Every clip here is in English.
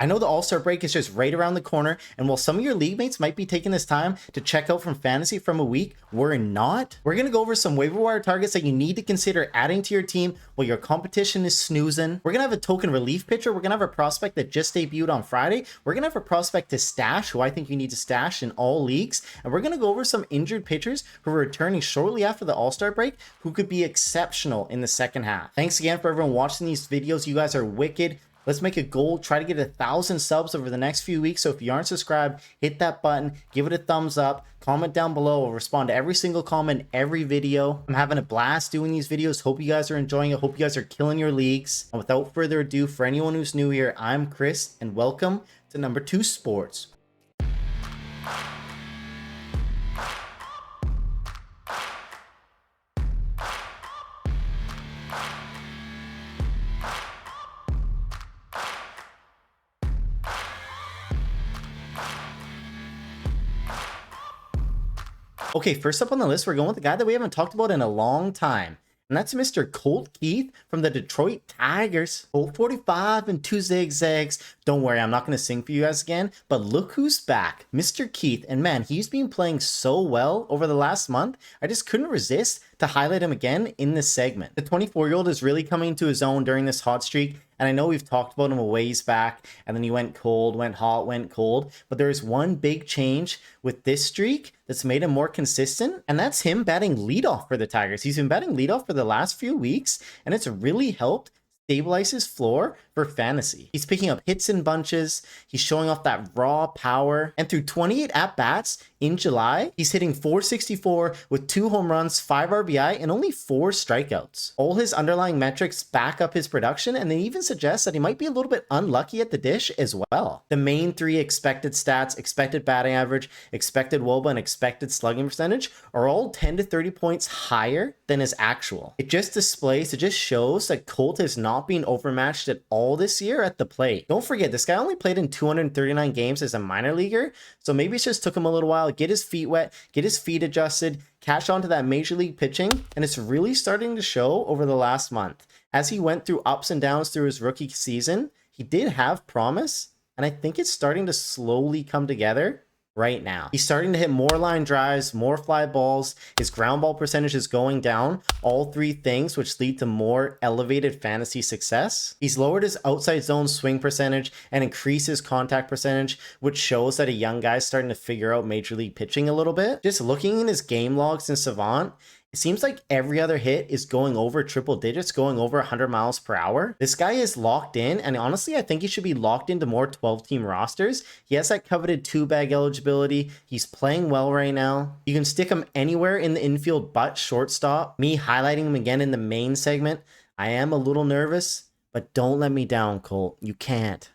I know the All-Star break is just right around the corner, and while some of your league mates might be taking this time to check out from fantasy from a week, we're not. We're going to go over some waiver wire targets that you need to consider adding to your team while your competition is snoozing. We're going to have a token relief pitcher. We're going to have a prospect that just debuted on Friday. We're going to have a prospect to stash, who I think you need to stash in all leagues. And we're going to go over some injured pitchers who are returning shortly after the All-Star break who could be exceptional in the second half. Thanks again for everyone watching these videos. You guys are wicked. Let's make a goal, try to get 1,000 subs over the next few weeks. So if you aren't subscribed, hit that button, give it a thumbs up, comment down below. I'll respond to every single comment, every video. I'm having a blast doing these videos. Hope you guys are enjoying it. Hope you guys are killing your leagues. And without further ado, for anyone who's new here, I'm Chris and welcome to Number 2 Sports. Okay, first up on the list, we're going with the guy that we haven't talked about in a long time. And that's Mr. Colt Keith from the Detroit Tigers. Colt 45 and 2 zigzags. Don't worry, I'm not going to sing for you guys again. But look who's back, Mr. Keith. And man, he's been playing so well over the last month. I just couldn't resist to highlight him again in this segment. The 24-year-old is really coming into his own during this hot streak. And I know we've talked about him a ways back, and then he went cold, went hot, went cold. But there is one big change with this streak that's made him more consistent, and that's him batting leadoff for the Tigers. He's been batting leadoff for the last few weeks, and it's really helped stabilize his floor for fantasy. He's picking up hits in bunches. He's showing off that raw power. And through 28 at-bats in July, he's hitting .464 with 2 home runs, 5 RBI, and only 4 strikeouts. All his underlying metrics back up his production, and they even suggest that he might be a little bit unlucky at the dish as well. The main 3 expected stats, expected batting average, expected WOBA, and expected slugging percentage, are all 10 to 30 points higher than his actual. It just shows that Colt is not being overmatched at all this year at the plate. Don't forget, this guy only played in 239 games as a minor leaguer, so maybe it just took him a little while, get his feet wet, get his feet adjusted, catch on to that major league pitching, and it's really starting to show over the last month. As he went through ups and downs through his rookie season, he did have promise, and I think it's starting to slowly come together right now. He's starting to hit more line drives, more fly balls. His ground ball percentage is going down. All 3 things which lead to more elevated fantasy success. He's lowered his outside zone swing percentage and increased his contact percentage, which shows that a young guy's starting to figure out major league pitching a little bit. Just looking in his game logs in Savant, it seems like every other hit is going over triple digits, going over 100 miles per hour. This guy is locked in, and honestly, I think he should be locked into more 12-team rosters. He has that coveted 2-bag eligibility. He's playing well right now. You can stick him anywhere in the infield but shortstop. Me highlighting him again in the main segment, I am a little nervous, but don't let me down, Colt. You can't.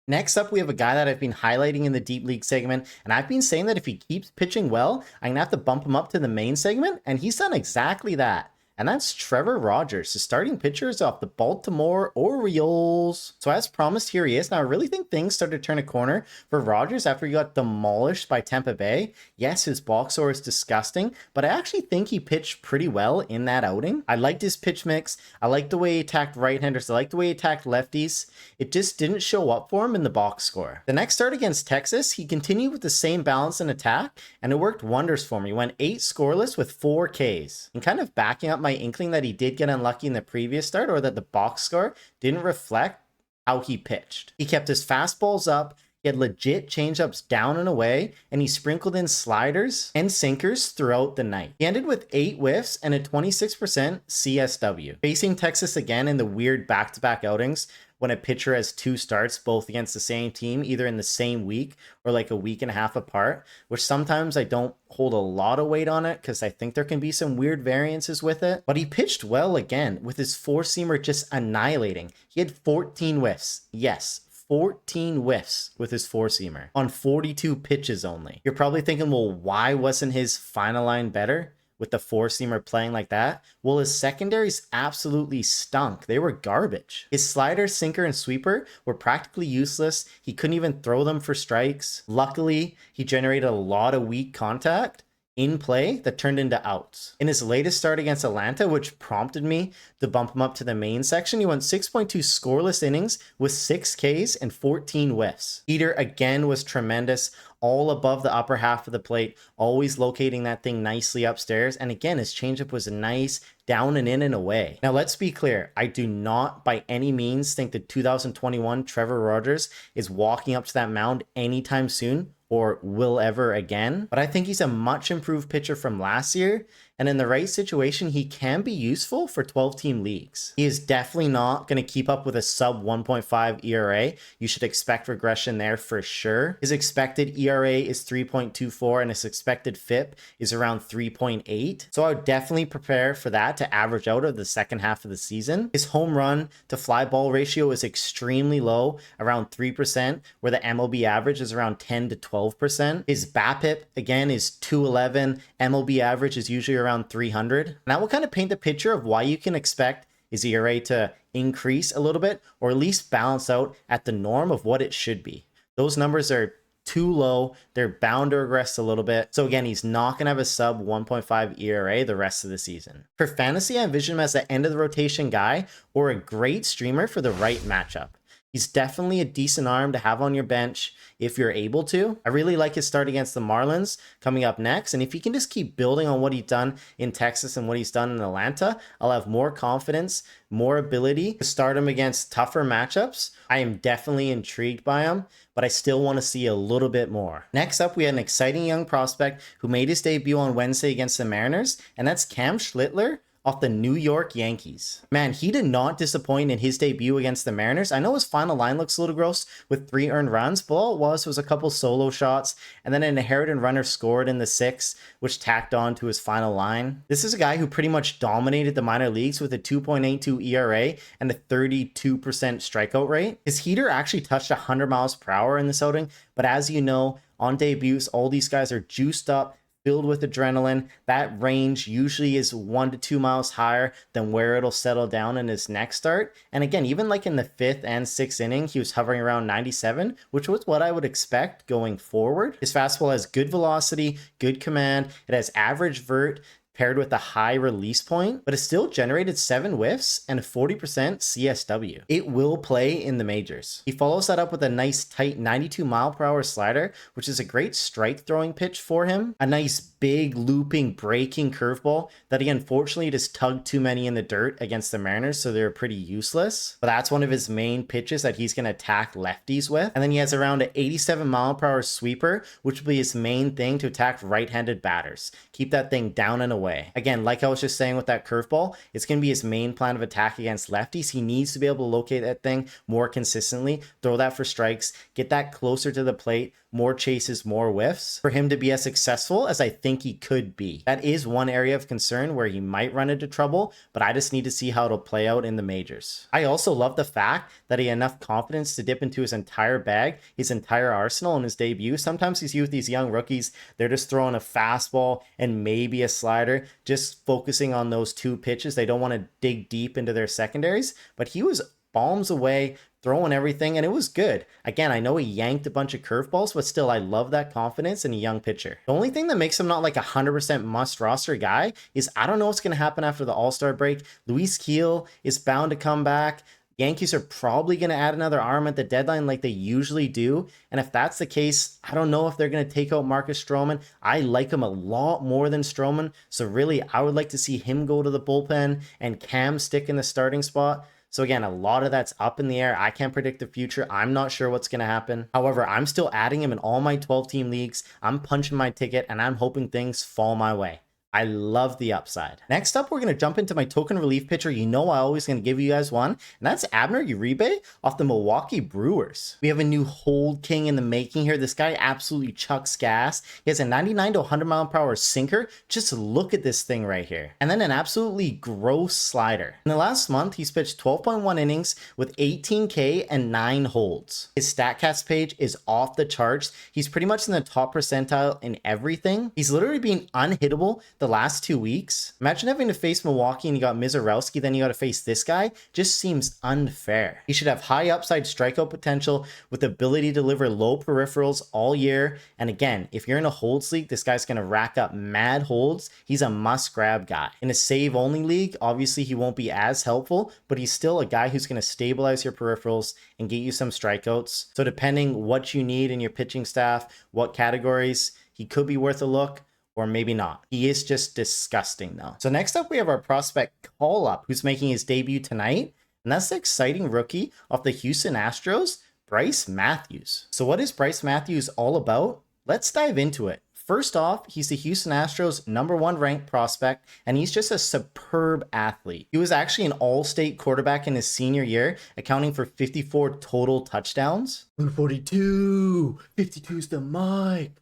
Next up, we have a guy that I've been highlighting in the Deep League segment, and I've been saying that if he keeps pitching well, I'm going to have to bump him up to the main segment, and he's done exactly that. And that's Trevor Rogers. The starting pitcher is off the Baltimore Orioles. So as promised, here he is. Now, I really think things started to turn a corner for Rogers after he got demolished by Tampa Bay. Yes, his box score is disgusting, but I actually think he pitched pretty well in that outing. I liked his pitch mix. I liked the way he attacked right-handers. I liked the way he attacked lefties. It just didn't show up for him in the box score. The next start against Texas, he continued with the same balance and attack, and it worked wonders for him. He went 8 scoreless with 4 Ks. And kind of backing up my inkling that he did get unlucky in the previous start, or that the box score didn't reflect how he pitched. He kept his fastballs up, he had legit changeups down and away, and he sprinkled in sliders and sinkers throughout the night. He ended with 8 whiffs and a 26% CSW. Facing Texas again in the weird back-to-back outings, when a pitcher has 2 starts both against the same team, either in the same week or like a week and a half apart, which sometimes I don't hold a lot of weight on it because I think there can be some weird variances with it. But he pitched well again with his 4-seamer just annihilating. He had 14 whiffs. Yes, 14 whiffs with his 4-seamer on 42 pitches only. You're probably thinking, well, why wasn't his final line better with the 4-seamer playing like that? Well, his secondaries absolutely stunk. They were garbage. His slider, sinker, and sweeper were practically useless. He couldn't even throw them for strikes. Luckily, he generated a lot of weak contact in play that turned into outs. In his latest start against Atlanta, which prompted me to bump him up to the main section, he went 6.2 scoreless innings with 6 Ks and 14 whiffs. Heater again was tremendous, all above the upper half of the plate, always locating that thing nicely upstairs. And again, his changeup was nice, down and in and away. Now, let's be clear. I do not by any means think the 2021 Trevor Rogers is walking up to that mound anytime soon or will ever again. But I think he's a much improved pitcher from last year. And in the right situation, he can be useful for 12-team leagues. He is definitely not going to keep up with a sub 1.5 ERA. You should expect regression there for sure. His expected ERA is 3.24 and his expected FIP is around 3.8. So I would definitely prepare for that to average out of the second half of the season. His home run to fly ball ratio is extremely low, around 3%, where the MLB average is around 10 to 12%. His BABIP, again, is 211. MLB average is usually around 300. And that will kind of paint the picture of why you can expect his ERA to increase a little bit, or at least balance out at the norm of what it should be. Those numbers are too low. They're bound to regress a little bit. So again, he's not going to have a sub 1.5 ERA the rest of the season. For fantasy, I envision him as the end of the rotation guy or a great streamer for the right matchup. He's definitely a decent arm to have on your bench if you're able to. I really like his start against the Marlins coming up next. And if he can just keep building on what he's done in Texas and what he's done in Atlanta, I'll have more confidence, more ability to start him against tougher matchups. I am definitely intrigued by him, but I still want to see a little bit more. Next up, we had an exciting young prospect who made his debut on Wednesday against the Mariners, and that's Cam Schlittler off the New York Yankees. Man, he did not disappoint in his debut against the Mariners. I know his final line looks a little gross with 3 earned runs, but all it was a couple solo shots and then an inherited runner scored in the 6th, which tacked on to his final line. This is a guy who pretty much dominated the minor leagues with a 2.82 ERA and a 32% strikeout rate. His heater actually touched 100 miles per hour in this outing, but as you know, on debuts, all these guys are juiced up, filled with adrenaline. That range usually is 1 to 2 miles higher than where it'll settle down in his next start. And again, even like in the 5th and 6th inning, he was hovering around 97, which was what I would expect going forward. His fastball has good velocity, good command. It has average vert paired with a high release point, but it still generated 7 whiffs and a 40% CSW. It will play in the majors. He follows that up with a nice tight 92 mile per hour slider, which is a great strike throwing pitch for him. A nice big looping breaking curveball that he unfortunately just tugged too many in the dirt against the Mariners, so they're pretty useless. But that's one of his main pitches that he's going to attack lefties with. And then he has around an 87 mile per hour sweeper, which will be his main thing to attack right-handed batters. Keep that thing down and away. Again, like I was just saying with that curveball, it's going to be his main plan of attack against lefties. He needs to be able to locate that thing more consistently, throw that for strikes, get that closer to the plate, more chases, more whiffs, for him to be as successful as I think he could be. That is one area of concern where he might run into trouble, but I just need to see how it'll play out in the majors. I also love the fact that he had enough confidence to dip into his entire bag, his entire arsenal in his debut. Sometimes you see with these young rookies, they're just throwing a fastball and maybe a slider, just focusing on those 2 pitches. They don't want to dig deep into their secondaries, but he was bombs away, throwing everything, and it was good. Again, I know he yanked a bunch of curveballs, but still, I love that confidence in a young pitcher. The only thing that makes him not like 100% must roster guy is I don't know what's going to happen after the All-Star break. Luis Gil is bound to come back. Yankees are probably going to add another arm at the deadline like they usually do. And if that's the case, I don't know if they're going to take out Marcus Stroman. I like him a lot more than Stroman. So really, I would like to see him go to the bullpen and Cam stick in the starting spot. So again, a lot of that's up in the air. I can't predict the future. I'm not sure what's going to happen. However, I'm still adding him in all my 12-team leagues. I'm punching my ticket and I'm hoping things fall my way. I love the upside. Next up, we're going to jump into my token relief pitcher. You know I always going to give you guys one, and that's Abner Uribe off the Milwaukee Brewers. We have a new hold king in the making here. This guy absolutely chucks gas. He has a 99 to 100 mile per hour sinker. Just look at this thing right here. And then an absolutely gross slider. In the last month, he's pitched 12.1 innings with 18K and 9 holds. His StatCast page is off the charts. He's pretty much in the top percentile in everything. He's literally being unhittable the last 2 weeks, imagine having to face Milwaukee and you got Mizorowski, then you got to face this guy. Just seems unfair. He should have high upside strikeout potential with ability to deliver low peripherals all year. And again, if you're in a holds league, this guy's going to rack up mad holds. He's a must grab guy. In a save only league, obviously he won't be as helpful, but he's still a guy who's going to stabilize your peripherals and get you some strikeouts. So depending what you need in your pitching staff, what categories, he could be worth a look or maybe not. He is just disgusting though. So next up, we have our prospect Call Up, who's making his debut tonight. And that's the exciting rookie off the Houston Astros, Brice Matthews. So what is Brice Matthews all about? Let's dive into it. First off, he's the Houston Astros #1 ranked prospect, and he's just a superb athlete. He was actually an all-state quarterback in his senior year, accounting for 54 total touchdowns. 142, 52's the mic.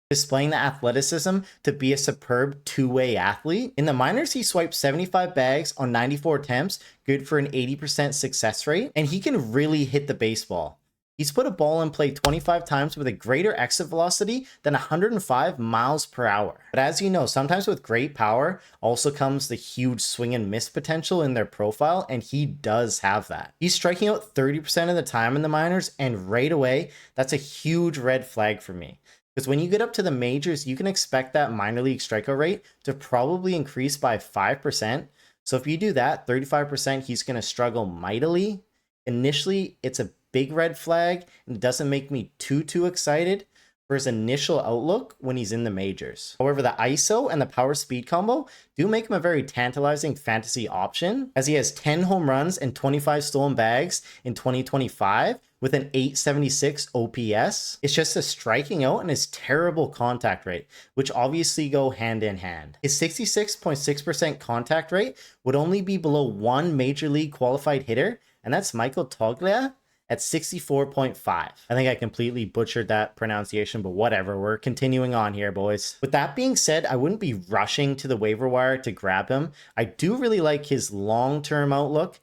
Displaying the athleticism to be a superb two-way athlete. In the minors, he swiped 75 bags on 94 attempts, good for an 80% success rate, and he can really hit the baseball. He's put a ball in play 25 times with a greater exit velocity than 105 miles per hour. But as you know, sometimes with great power also comes the huge swing and miss potential in their profile, and he does have that. He's striking out 30% of the time in the minors, and right away, that's a huge red flag for me. Because when you get up to the majors, you can expect that minor league strikeout rate to probably increase by 5%. So if you do that, 35%, he's going to struggle mightily. Initially, it's a big red flag and it doesn't make me too excited for his initial outlook when he's in the majors. However, the ISO and the power speed combo do make him a very tantalizing fantasy option, as he has 10 home runs and 25 stolen bags in 2025 with an 876 OPS. It's just a striking out and his terrible contact rate, which obviously go hand in hand. His 66.6% contact rate would only be below one major league qualified hitter, and that's Michael Toglia at 64.5. I think I completely butchered that pronunciation, but whatever. We're continuing on here, boys. With that being said, I wouldn't be rushing to the waiver wire to grab him. I do really like his long-term outlook.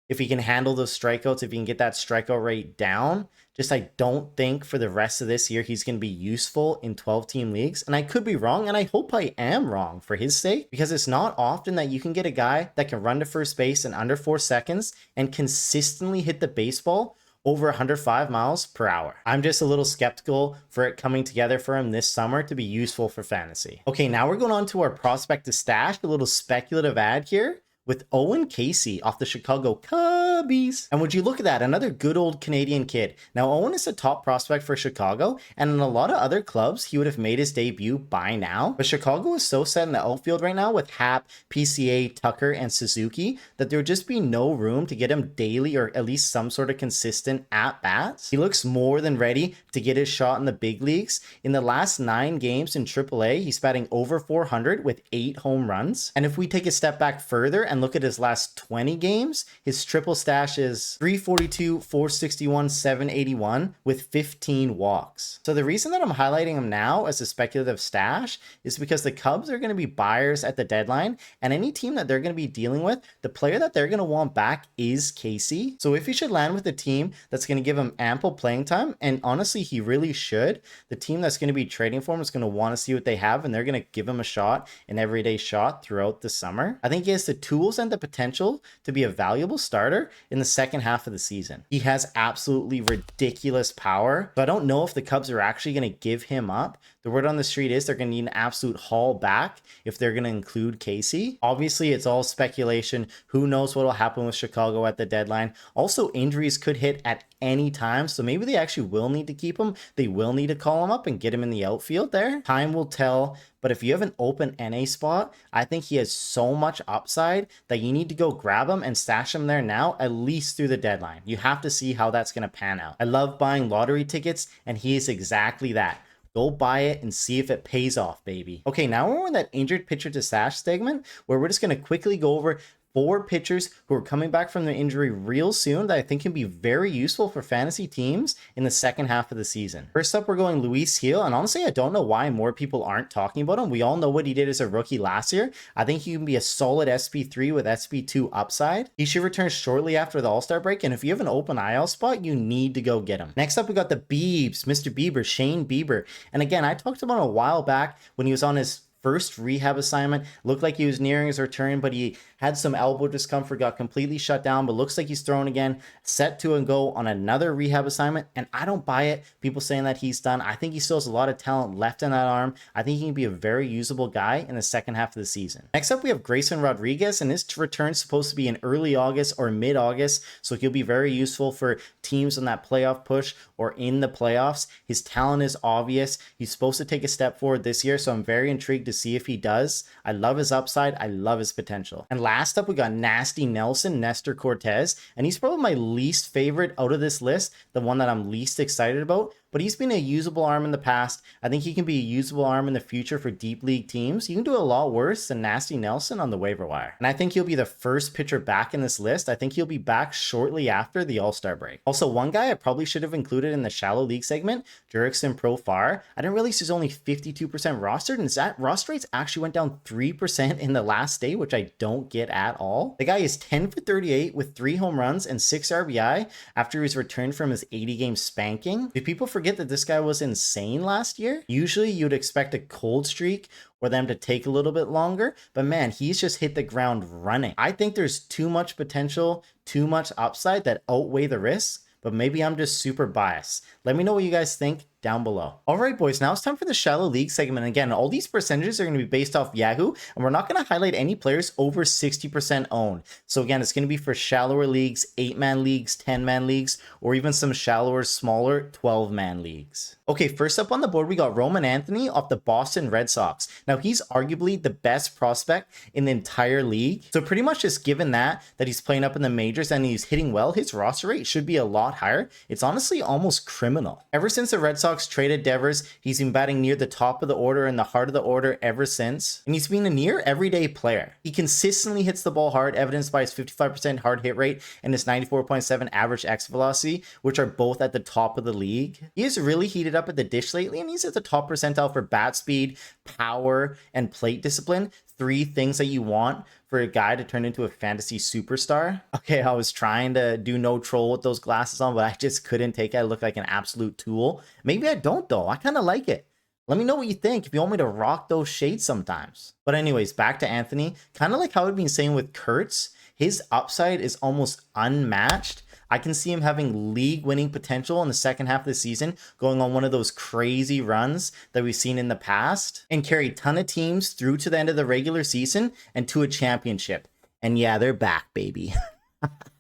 If he can handle those strikeouts, if he can get that strikeout rate down. Just I don't think for the rest of this year he's going to be useful in 12-team leagues. And I could be wrong, and I hope I am wrong for his sake, because it's not often that you can get a guy that can run to first base in under 4 seconds and consistently hit the baseball over 105 miles per hour. I'm just a little skeptical for it coming together for him this summer to be useful for fantasy. Okay, now we're going on to our prospect to stash, a little speculative ad here with Owen Caissie off the Chicago Cubbies. And would you look at that, another good old Canadian kid. Now, Owen is a top prospect for Chicago, and in a lot of other clubs, he would have made his debut by now. But Chicago is so set in the outfield right now with Happ, PCA, Tucker, and Suzuki that there would just be no room to get him daily or at least some sort of consistent at-bats. He looks more than ready to get his shot in the big leagues. In the last 9 games in AAA, he's batting over 400 with 8 home runs. And if we take a step back further and look at his last 20 games, his triple stash is 342, 461, 781 with 15 walks. So the reason that I'm highlighting him now as a speculative stash is because the Cubs are going to be buyers at the deadline, and any team that they're going to be dealing with, the player that they're going to want back is Caissie. So if he should land with a team that's going to give him ample playing time, and honestly he really should, the team that's going to be trading for him is going to want to see what they have, and they're going to give him a shot, an everyday shot throughout the summer. I think he has the tools and the potential to be a valuable starter in the second half of the season. He has absolutely ridiculous power, so I don't know if the Cubs are actually going to give him up. The word on the street is they're going to need an absolute haul back if they're going to include Caissie. Obviously, it's all speculation. Who knows what will happen with Chicago at the deadline. Also, injuries could hit at any time, so maybe they actually will need to keep him. They will need to call him up and get him in the outfield there. Time will tell, but if you have an open NA spot, I think he has so much upside that you need to go grab him and stash him there now, at least through the deadline. You have to see how that's going to pan out. I love buying lottery tickets, and he is exactly that. Go buy it and see if it pays off, baby. Okay, now we're in that injured pitcher to stash segment where we're just going to quickly go over 4 pitchers who are coming back from their injury real soon that I think can be very useful for fantasy teams in the second half of the season. First up, we're going Luis Gil, and honestly, I don't know why more people aren't talking about him. We all know what he did as a rookie last year. I think he can be a solid SP3 with SP2 upside. He should return shortly after the All-Star break, and if you have an open IL spot, you need to go get him. Next up, we got the Biebs, Mr. Bieber, Shane Bieber. And again, I talked about him a while back when he was on his first rehab assignment. Looked like he was nearing his return, but he had some elbow discomfort, got completely shut down, but looks like he's thrown again, set to and go on another rehab assignment, and I don't buy it. People saying that he's done. I think he still has a lot of talent left in that arm. I think he can be a very usable guy in the second half of the season. Next up, we have Grayson Rodriguez, and his return is supposed to be in early August or mid-August, so he'll be very useful for teams on that playoff push or in the playoffs. His talent is obvious. He's supposed to take a step forward this year, so I'm very intrigued to see if he does. I love his upside. I love his potential. And last up, we got Nasty Nelson, Nestor Cortez, and he's probably my least favorite out of this list, the one that I'm least excited about. But he's been a usable arm in the past. I think he can be a usable arm in the future for deep league teams. You can do a lot worse than Nasty Nelson on the waiver wire. And I think he'll be the first pitcher back in this list. I think he'll be back shortly after the All-Star break. Also, one guy I probably should have included in the shallow league segment, Jurickson Profar. I didn't realize he's only 52% rostered, and that roster rates actually went down 3% in the last day, which I don't get at all. The guy is 10 for 38 with 3 home runs and 6 RBI after he's returned from his 80-game spanking. Do people forget that this guy was insane last year? Usually you'd expect a cold streak or them to take a little bit longer, but man, he's just hit the ground running. I think there's too much potential, too much upside that outweigh the risks, but maybe I'm just super biased. Let me know what you guys think down below. All right, boys, now it's time for the shallow league segment. Again, all these percentages are going to be based off Yahoo, and we're not going to highlight any players over 60% owned. So again, it's going to be for shallower leagues, 8-man leagues, 10-man leagues, or even some shallower, smaller 12-man leagues. Okay, first up on the board, we got Roman Anthony off the Boston Red Sox. Now, he's arguably the best prospect in the entire league. So pretty much just given that he's playing up in the majors and he's hitting well, his roster rate should be a lot higher. It's honestly almost criminal. Ever since the Red Sox traded Devers, he's been batting near the top of the order and the heart of the order ever since. And he's been a near everyday player. He consistently hits the ball hard, evidenced by his 55% hard hit rate and his 94.7 average exit velocity, which are both at the top of the league. He has really heated up at the dish lately, and he's at the top percentile for bat speed, power, and plate discipline. 3 things that you want for a guy to turn into a fantasy superstar. Okay, I was trying to do no troll with those glasses on, but I just couldn't take it. I look like an absolute tool. Maybe I don't though. I kind of like it. Let me know what you think if you want me to rock those shades sometimes. But anyways, back to Anthony. Kind of like how I've been saying with Kurtz, his upside is almost unmatched. I can see him having league-winning potential in the second half of the season, going on one of those crazy runs that we've seen in the past, and carry a ton of teams through to the end of the regular season and to a championship. And yeah, they're back, baby.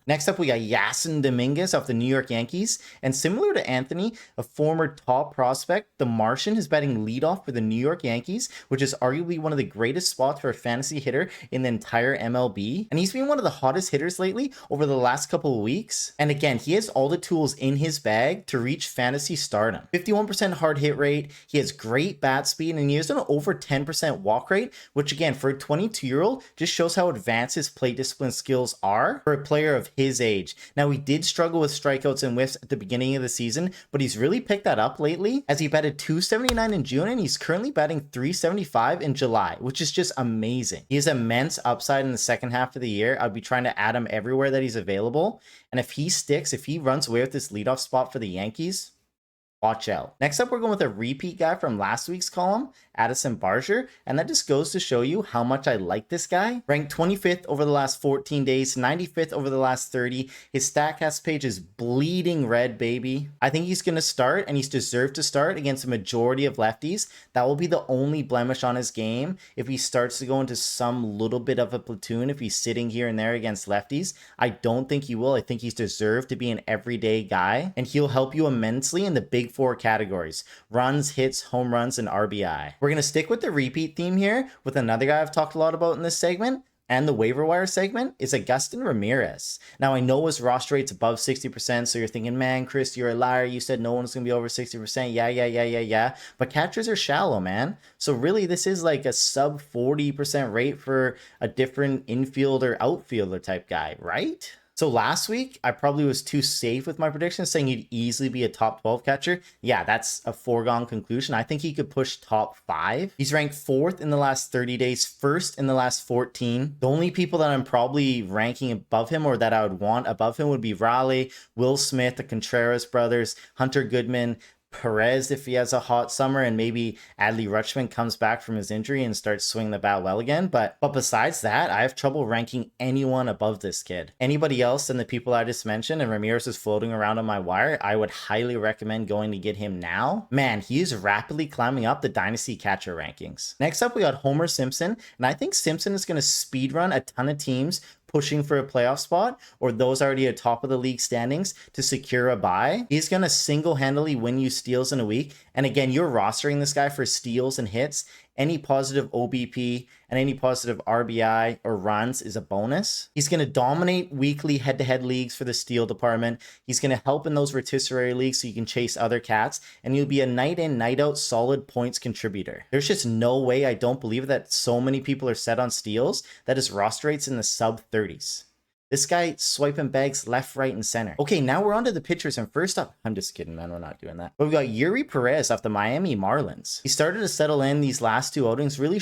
Next up, we got Yasin Dominguez off the New York Yankees. And similar to Anthony, a former top prospect, the Martian is batting leadoff for the New York Yankees, which is arguably one of the greatest spots for a fantasy hitter in the entire MLB. And he's been one of the hottest hitters lately over the last couple of weeks. And again, he has all the tools in his bag to reach fantasy stardom. 51% hard hit rate, he has great bat speed, and he has an over 10% walk rate, which again, for a 22-year-old, just shows how advanced his plate discipline skills are for a player of his age. Now, he did struggle with strikeouts and whiffs at the beginning of the season, but he's really picked that up lately as he batted 279 in June and he's currently batting 375 in July, which is just amazing. He has immense upside in the second half of the year. I'd be trying to add him everywhere that he's available. And if he sticks, if he runs away with this leadoff spot for the Yankees, watch out. Next up, we're going with a repeat guy from last week's column, Addison Barger, and that just goes to show you how much I like this guy. Ranked 25th over the last 14 days, 95th over the last 30. His StatCast page is bleeding red, baby. I think he's going to start, and he's deserved to start against a majority of lefties. That will be the only blemish on his game if he starts to go into some little bit of a platoon, if he's sitting here and there against lefties. I don't think he will. I think he's deserved to be an everyday guy, and he'll help you immensely in the big 4 categories: runs, hits, home runs, and RBI. We're going to stick with the repeat theme here with another guy I've talked a lot about in this segment, and the waiver wire segment is Agustin Ramirez. Now, I know his roster rate's above 60%, so you're thinking, man, Chris, you're a liar. You said no one's going to be over 60%. Yeah. But catchers are shallow, man. So really, this is like a sub 40% rate for a different infielder, outfielder type guy, right? So last week, I probably was too safe with my predictions, saying he'd easily be a top 12 catcher. Yeah, that's a foregone conclusion. I think he could push top 5. He's ranked 4th in the last 30 days, 1st in the last 14. The only people that I'm probably ranking above him or that I would want above him would be Raleigh, Will Smith, the Contreras brothers, Hunter Goodman, Perez if he has a hot summer, and maybe Adley Rutschman comes back from his injury and starts swinging the bat well again. But besides that, I have trouble ranking anyone above this kid. Anybody else than the people I just mentioned, and Ramirez is floating around on my wire, I would highly recommend going to get him now. Man, he is rapidly climbing up the dynasty catcher rankings. Next up, we got Homer Simpson, and I think Simpson is going to speedrun a ton of teams pushing for a playoff spot, or those already at top of the league standings to secure a bye. He's going to single-handedly win you steals in a week. And again, you're rostering this guy for steals and hits. Any positive OBP and any positive RBI or runs is a bonus. He's going to dominate weekly head-to-head leagues for the steal department. He's going to help in those rotisserie leagues so you can chase other cats, and you'll be a night in, night out solid points contributor. There's just no way I don't believe that so many people are set on steals that his roster rate's in the sub 30s. This guy swiping bags left, right, and center. Okay, now we're on to the pitchers, and first up, I'm just kidding, man, we're not doing that. But we got Wenceel Perez off the Miami Marlins. He started to settle in these last 2 outings, really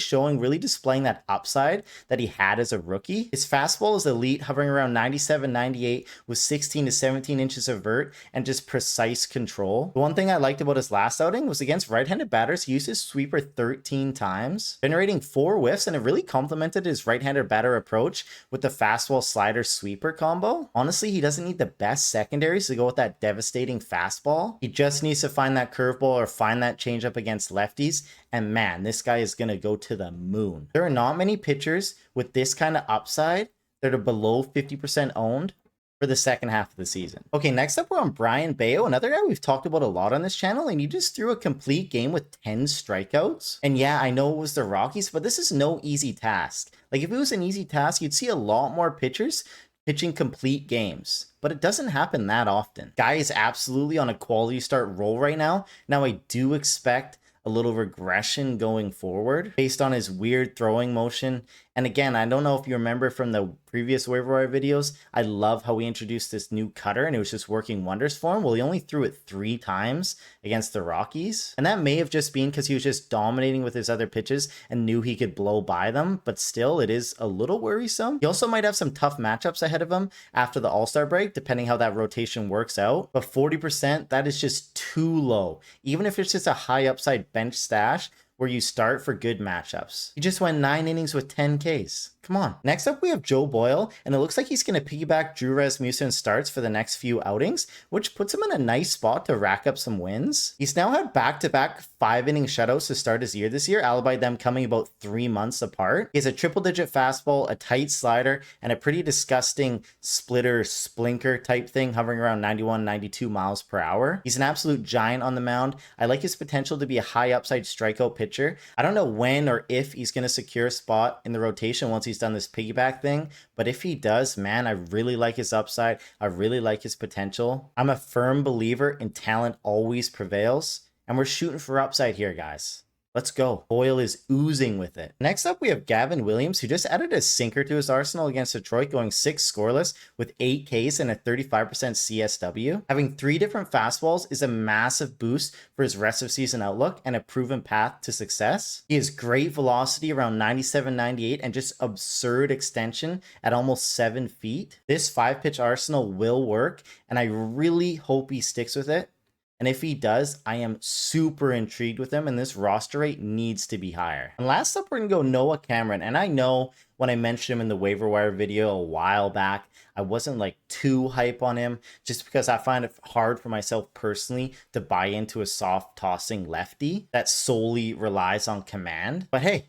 displaying that upside that he had as a rookie. His fastball is elite, hovering around 97, 98 with 16 to 17 inches of vert and just precise control. The one thing I liked about his last outing was against right-handed batters, he used his sweeper 13 times, generating 4 whiffs, and it really complemented his right-handed batter approach with the fastball slider sweeper combo. Honestly, he doesn't need the best secondaries to go with that devastating fastball. He just needs to find that curveball or find that changeup against lefties, and man, this guy is gonna go to the moon. There are not many pitchers with this kind of upside that are below 50% owned for the second half of the season. Okay, next up we're on Brayan Bello, another guy we've talked about a lot on this channel, and he just threw a complete game with 10 strikeouts. And yeah, I know it was the Rockies, but this is no easy task. Like, if it was an easy task, you'd see a lot more pitchers pitching complete games, but it doesn't happen that often. Guy is absolutely on a quality start roll right now. Now, I do expect a little regression going forward based on his weird throwing motion. And again, I don't know if you remember from the previous waiver wire videos, I love how we introduced this new cutter and it was just working wonders for him. Well, he only threw it 3 times against the Rockies. And that may have just been because he was just dominating with his other pitches and knew he could blow by them. But still, it is a little worrisome. He also might have some tough matchups ahead of him after the All-Star break, depending how that rotation works out. But 40%, that is just too low. Even if it's just a high upside bench stash where you start for good matchups. He just went 9 innings with 10 Ks. Come on. Next up, we have Joe Boyle, and it looks like he's going to piggyback Drew Rasmussen's starts for the next few outings, which puts him in a nice spot to rack up some wins. He's now had back-to-back 5-inning shutouts to start his year this year, allied them coming about 3 months apart. He has a triple-digit fastball, a tight slider, and a pretty disgusting splitter, splinker type thing hovering around 91, 92 miles per hour. He's an absolute giant on the mound. I like his potential to be a high upside strikeout pitcher. I don't know when or if he's going to secure a spot in the rotation once he's done this piggyback thing, but if he does, man, I really like his upside. I really like his potential. I'm a firm believer in talent always prevails, and we're shooting for upside here, guys. Let's go. Boyle is oozing with it. Next up, we have Gavin Williams, who just added a sinker to his arsenal against Detroit, going 6 scoreless with 8 Ks and a 35% CSW. Having 3 different fastballs is a massive boost for his rest of season outlook and a proven path to success. He has great velocity around 97, 98 and just absurd extension at almost 7 feet. This 5-pitch arsenal will work, and I really hope he sticks with it. And if he does, I am super intrigued with him, and this roster rate needs to be higher. And last up, we're going to go Noah Cameron. And I know when I mentioned him in the waiver wire video a while back, I wasn't like too hype on him just because I find it hard for myself personally to buy into a soft tossing lefty that solely relies on command. But hey,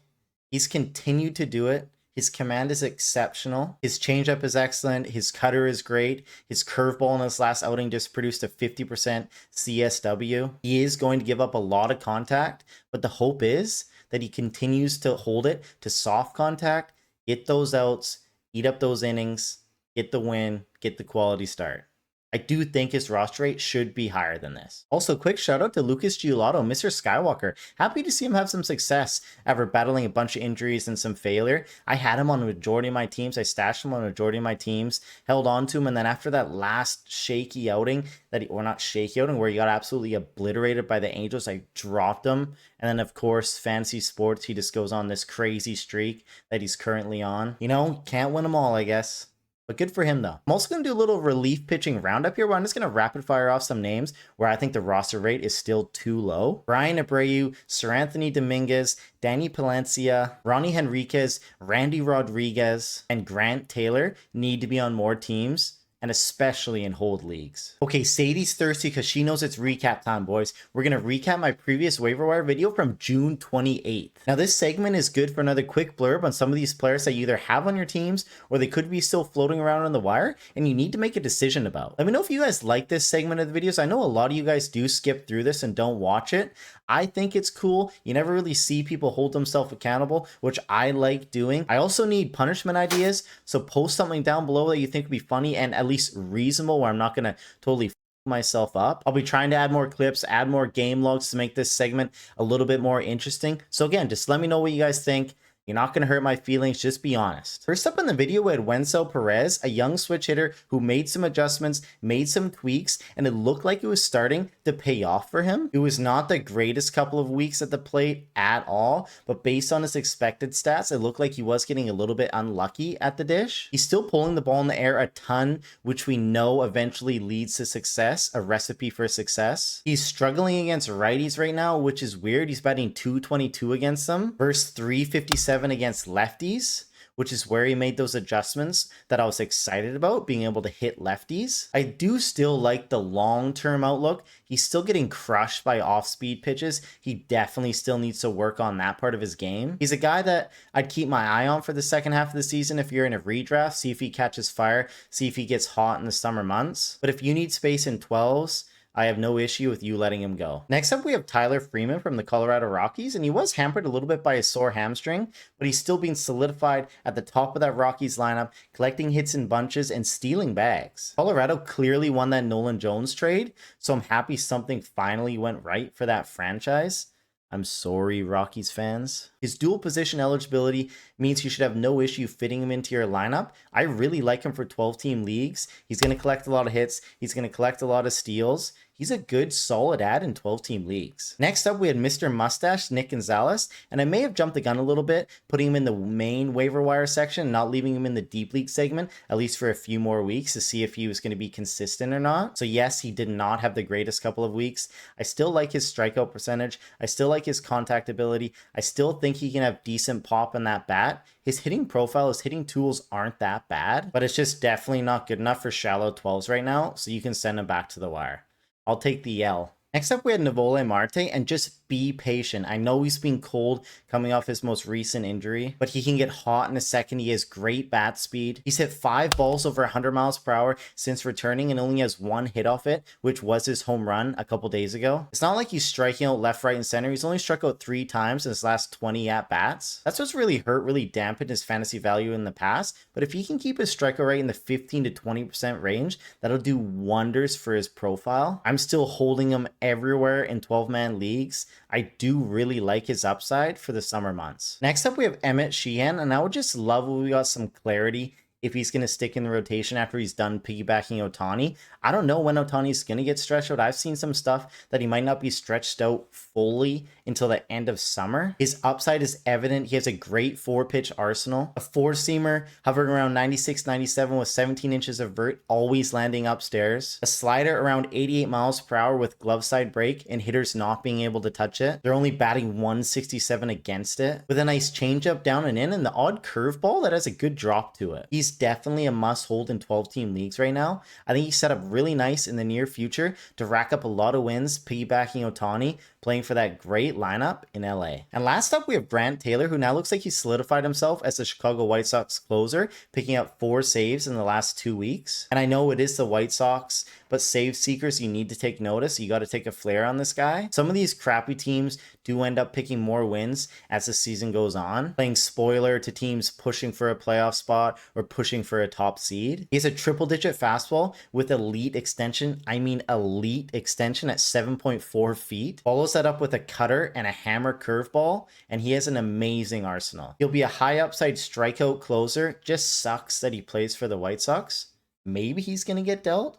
he's continued to do it. His command is exceptional. His changeup is excellent. His cutter is great. His curveball in his last outing just produced a 50% CSW. He is going to give up a lot of contact, but the hope is that he continues to hold it to soft contact, get those outs, eat up those innings, get the win, get the quality start. I do think his roster rate should be higher than this. Also, quick shout out to Lucas Giolotto, Mr. Skywalker. Happy to see him have some success after battling a bunch of injuries and some failure. I had him on a majority of my teams. I stashed him on a majority of my teams, held on to him, and then after that last shaky outing, or not shaky outing, where he got absolutely obliterated by the Angels, I dropped him. And then, of course, fantasy sports, he just goes on this crazy streak that he's currently on. You know, can't win them all, I guess. But good for him, though. I'm also going to do a little relief pitching roundup here where I'm just going to rapid fire off some names where I think the roster rate is still too low. Brian Abreu, Sir Anthony Dominguez, Danny Palencia, Ronnie Henriquez, Randy Rodriguez, and Grant Taylor need to be on more teams, and especially in hold leagues. Okay, Sadie's thirsty because she knows it's recap time, boys. We're going to recap my previous waiver wire video from June 28th. Now, this segment is good for another quick blurb on some of these players that you either have on your teams or they could be still floating around on the wire and you need to make a decision about. Let me know if you guys like this segment of the videos. I know a lot of you guys do skip through this and don't watch it. I think it's cool. You never really see people hold themselves accountable, which I like doing. I also need punishment ideas, so post something down below that you think would be funny and at least reasonable where I'm not going to totally f myself up. I'll be trying to add more clips, add more game logs to make this segment a little bit more interesting. So again, just let me know what you guys think. You're not going to hurt my feelings, just be honest. First up in the video, we had Wenceel Perez, a young switch hitter who made some adjustments, made some tweaks, and it looked like it was starting to pay off for him. It was not the greatest couple of weeks at the plate at all, but based on his expected stats, it looked like he was getting a little bit unlucky at the dish. He's still pulling the ball in the air a ton, which we know eventually leads to success, a recipe for success. He's struggling against righties right now, which is weird. He's batting .222 against them versus .357 against lefties, which is where he made those adjustments that I was excited about, being able to hit lefties. I do still like the long-term outlook. He's still getting crushed by off-speed pitches. He definitely still needs to work on that part of his game. He's a guy that I'd keep my eye on for the second half of the season if you're in a redraft, see if he catches fire, see if he gets hot in the summer months. But if you need space in 12s, I have no issue with you letting him go. Next up, we have Tyler Freeman from the Colorado Rockies, and he was hampered a little bit by a sore hamstring, but he's still being solidified at the top of that Rockies lineup, collecting hits in bunches and stealing bags. Colorado clearly won that Nolan Jones trade, so I'm happy something finally went right for that franchise. I'm sorry, Rockies fans. His dual position eligibility means you should have no issue fitting him into your lineup. I really like him for 12-team leagues. He's going to collect a lot of hits. He's going to collect a lot of steals. He's a good, solid add in 12-team leagues. Next up, we had Mr. Mustache, Nick Gonzales, and I may have jumped the gun a little bit, putting him in the main waiver wire section, not leaving him in the deep league segment, at least for a few more weeks to see if he was going to be consistent or not. So yes, he did not have the greatest couple of weeks. I still like his strikeout percentage. I still like his contact ability. I still think he can have decent pop in that bat. His hitting profile, his hitting tools aren't that bad, but it's just definitely not good enough for shallow 12s right now, so you can send him back to the wire. I'll take the L. Next up, we had Noelvi Marte, and just be patient. I know he's been cold coming off his most recent injury, but he can get hot in a second. He has great bat speed. He's hit 5 balls over 100 miles per hour since returning and only has 1 hit off it, which was his home run a couple days ago. It's not like he's striking out left, right, and center. He's only struck out 3 times in his last 20 at-bats. That's what's really really dampened his fantasy value in the past, but if he can keep his strikeout rate in the 15 to 20% range, that'll do wonders for his profile. I'm still holding him everywhere in 12-man leagues. I do really like his upside for the summer months. Next up, we have Emmet Sheehan, and I would just love if we got some clarity if he's going to stick in the rotation after he's done piggybacking Ohtani. I don't know when Ohtani's going to get stretched out. I've seen some stuff that he might not be stretched out fully until the end of summer. His upside is evident. He has a great 4-pitch arsenal. A 4-seamer hovering around 96, 97 with 17 inches of vert, always landing upstairs. A slider around 88 miles per hour with glove side break and hitters not being able to touch it. They're only batting 167 against it. With a nice changeup down and in and the odd curveball that has a good drop to it. He's definitely a must hold in 12-team leagues right now. I think he's set up really nice in the near future to rack up a lot of wins, piggybacking Ohtani, playing for that great lineup in LA. And last up, we have Grant Taylor, who now looks like he's solidified himself as the Chicago White Sox closer, picking up 4 saves in the last 2 weeks. And I know it is the White Sox, but save seekers, you need to take notice. You got to take a flare on this guy. Some of these crappy teams do end up picking more wins as the season goes on, playing spoiler to teams pushing for a playoff spot or pushing for a top seed. He has a triple digit fastball with elite extension. I mean elite extension at 7.4 feet. Follows that up with a cutter and a hammer curveball, and he has an amazing arsenal. He'll be a high upside strikeout closer. Just sucks that he plays for the White Sox. Maybe he's gonna get dealt.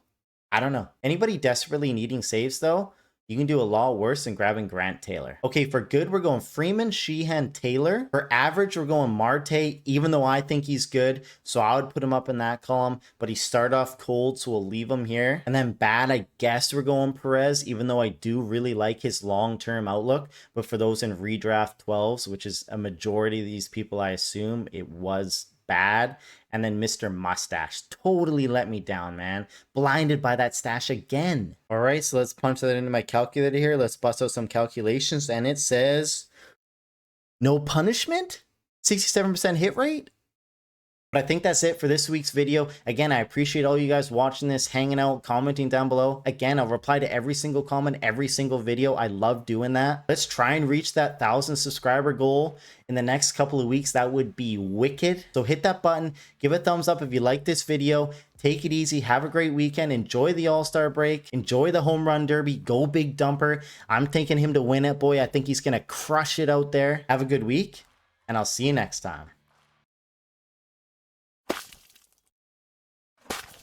I don't know. Anybody desperately needing saves though, you can do a lot worse than grabbing Grant Taylor. Okay, for good, we're going Freeman, Sheehan, Taylor. For average, we're going Marte, even though I think he's good. So I would put him up in that column, but he started off cold, so we'll leave him here. And then bad, I guess we're going Perez, even though I do really like his long-term outlook. But for those in redraft 12s, which is a majority of these people, I assume, it was bad. And then Mr. Mustache totally let me down, man. Blinded by that stash again. All right, so let's punch that into my calculator here. Let's bust out some calculations. And it says no punishment, 67% hit rate. But I think that's it for this week's video. Again, I appreciate all you guys watching this, hanging out, commenting down below. Again, I'll reply to every single comment, every single video. I love doing that. Let's try and reach that 1,000 subscriber goal in the next couple of weeks. That would be wicked. So hit that button, give a thumbs up if you like this video. Take it easy. Have a great weekend. Enjoy the All-Star break. Enjoy the home run derby. Go Big Dumper. I'm thinking him to win it, boy. I think he's going to crush it out there. Have a good week, and I'll see you next time.